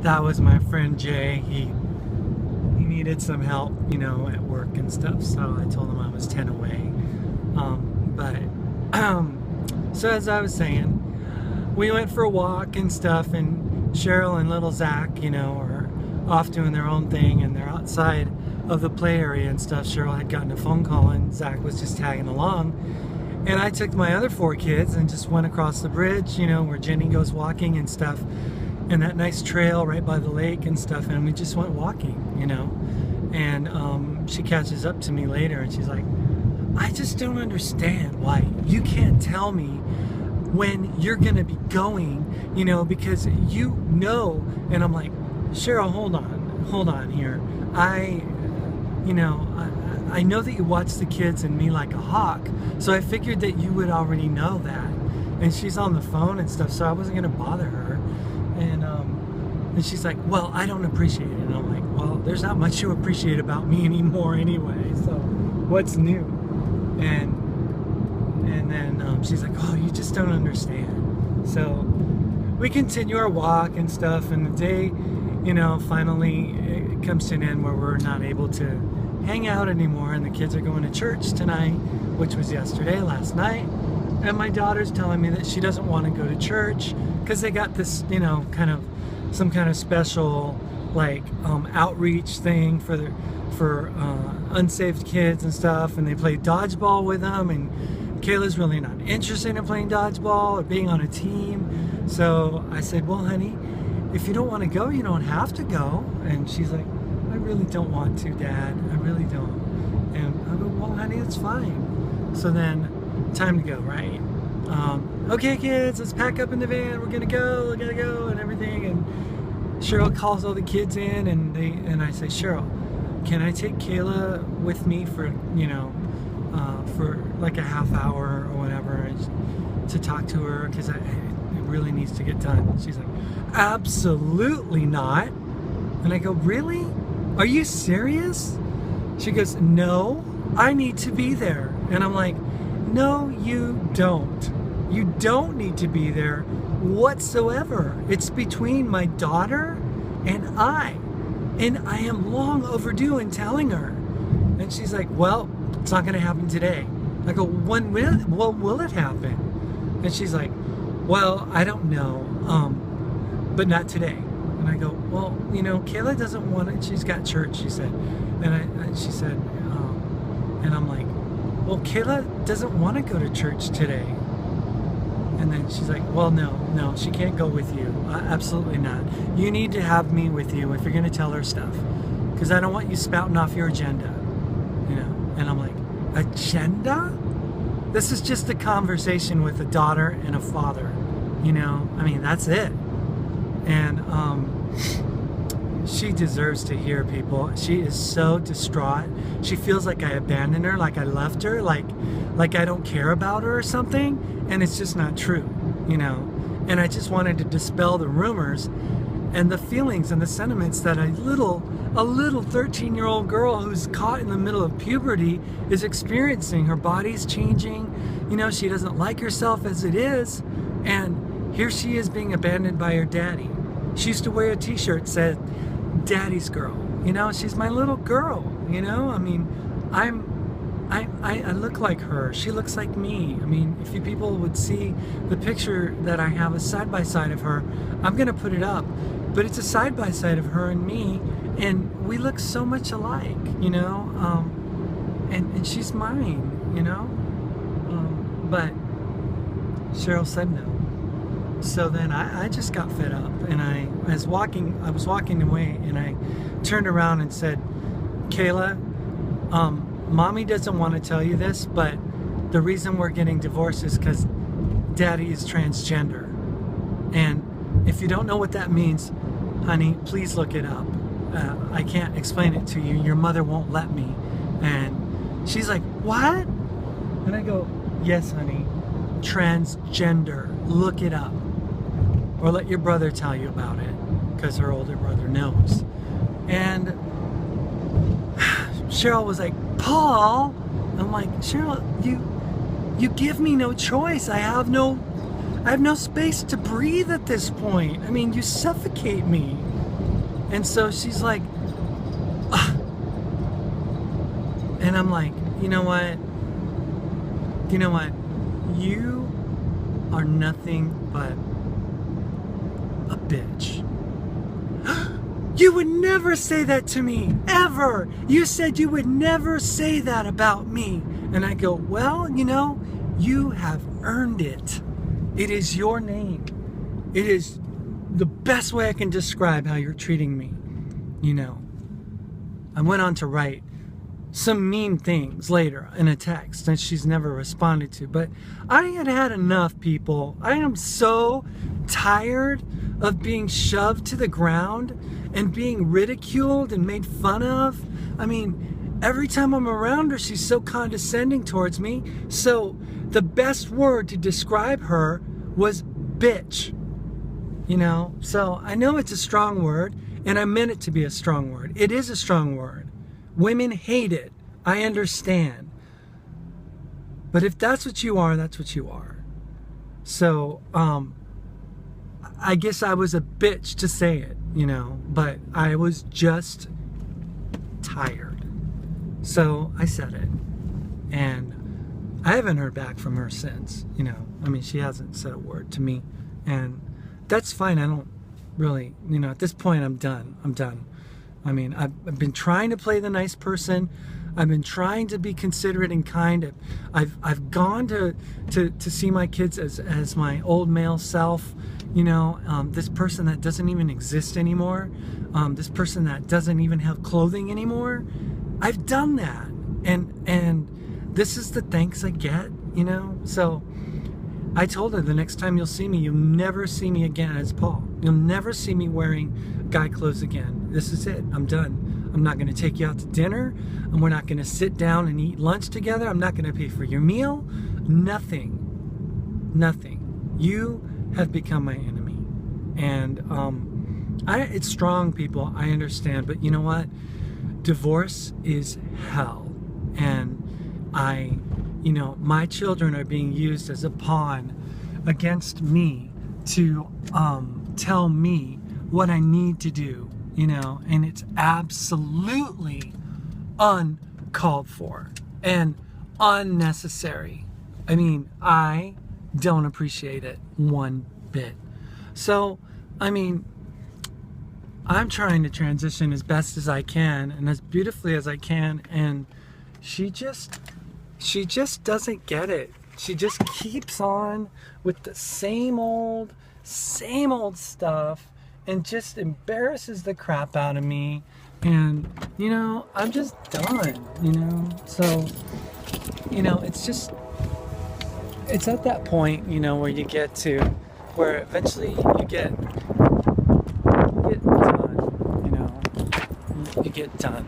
that was my friend Jay. He needed some help, at work and stuff. So I told him I was 10 away. So as I was saying, we went for a walk and stuff, and Cheryl and little Zach, are off doing their own thing, and they're outside of the play area and stuff. Cheryl had gotten a phone call, and Zach was just tagging along. And I took my other 4 kids and just went across the bridge, where Jenny goes walking and stuff, and that nice trail right by the lake and stuff, and we just went walking, And she catches up to me later, and she's like, I just don't understand why you can't tell me when you're gonna be going, because and I'm like, Cheryl, hold on here. I know that you watch the kids and me like a hawk, so I figured that you would already know that. And she's on the phone and stuff, so I wasn't gonna bother her. And she's like, well, I don't appreciate it. And I'm like, well, there's not much you appreciate about me anymore anyway, so what's new? And then she's like, oh, you just don't understand. So we continue our walk and stuff, and the day, finally it comes to an end where we're not able to hang out anymore, and the kids are going to church tonight, which was last night. And my daughter's telling me that she doesn't want to go to church because they got this, some kind of special outreach thing for unsaved kids and stuff, and they play dodgeball with them, and Kayla's really not interested in playing dodgeball or being on a team. So I said, well, honey, if you don't want to go, you don't have to go. And she's like, I really don't want to, Dad. I really don't. And I go, well, honey, it's fine. So then, time to go, right? Okay, kids, let's pack up in the van. We're gonna go, and everything. And Cheryl calls all the kids in, and I say, Cheryl, can I take Kayla with me for like a half hour or whatever, to talk to her, because it really needs to get done. She's like, absolutely not. And I go, really? Are you serious? She goes, no, I need to be there. And I'm like, no, you don't. You don't need to be there whatsoever. It's between my daughter and I am long overdue in telling her. And she's like, well, it's not going to happen today. I go, when will it happen? And she's like, well, I don't know, but not today. And I go, well, Kayla doesn't want it. She's got church, she said. And she said, and I'm like, well, Kayla doesn't want to go to church today. And then she's like, well, no, she can't go with you. Absolutely not. You need to have me with you if you're going to tell her stuff, because I don't want you spouting off your agenda, And I'm like, agenda? This is just a conversation with a daughter and a father, that's it. And she deserves to hear, people. She is so distraught. She feels like I abandoned her, like I left her, like I don't care about her or something. And it's just not true, And I just wanted to dispel the rumors and the feelings and the sentiments that a little 13-year-old girl who's caught in the middle of puberty is experiencing. Her body's changing. She doesn't like herself as it is. And here she is being abandoned by her daddy. She used to wear a t-shirt that said, Daddy's girl. She's my little girl, I look like her. She looks like me. If you people would see the picture that I have, a side-by-side of her, I'm going to put it up. But it's a side-by-side of her and me, and we look so much alike, and she's mine, but Cheryl said no. So then I just got fed up, and I was walking away, and I turned around and said, Kayla, Mommy doesn't want to tell you this, but the reason we're getting divorced is because Daddy is transgender. And if you don't know what that means, honey, please look it up. I can't explain it to you. Your mother won't let me. And she's like, what? And I go, yes, honey, transgender. Look it up. Or let your brother tell you about it, because her older brother knows. And Cheryl was like, Paul. I'm like, Cheryl, you give me no choice. I have no space to breathe at this point. You suffocate me. And so she's like, ugh. And I'm like, you know what? You are nothing but a bitch. You would never say that to me, ever. You said you would never say that about me. And I go, well, you have earned it. It is your name. It is the best way I can describe how you're treating me. I went on to write some mean things later in a text that she's never responded to. But I had enough, people. I am so tired of being shoved to the ground and being ridiculed and made fun of. I mean, every time I'm around her, she's so condescending towards me. So the best word to describe her was bitch. So I know it's a strong word, and I meant it to be a strong word. It is a strong word. Women hate it. I understand. But if that's what you are, that's what you are. So, I guess I was a bitch to say it, but I was just tired. So I said it. And I haven't heard back from her since, she hasn't said a word to me. And that's fine. I don't really, at this point I'm done. I've been trying to play the nice person. I've been trying to be considerate and kind. I've gone to see my kids as my old male self. This person that doesn't even exist anymore. This person that doesn't even have clothing anymore. I've done that, and this is the thanks I get. So I told her, the next time you'll see me, you'll never see me again as Paul. You'll never see me wearing guy clothes again. This is it. I'm done. I'm not going to take you out to dinner, and we're not going to sit down and eat lunch together. I'm not going to pay for your meal. Nothing. You have become my enemy. And it's strong, people. I understand. But you know what? Divorce is hell. And my children are being used as a pawn against me to tell me what I need to do, and it's absolutely uncalled for and unnecessary. I don't appreciate it one bit. So, I'm trying to transition as best as I can and as beautifully as I can, and she just doesn't get it. She just keeps on with the same old stuff and just embarrasses the crap out of me. And, I'm just done, So, it's at that point, where you get to, where eventually you get done, you get done.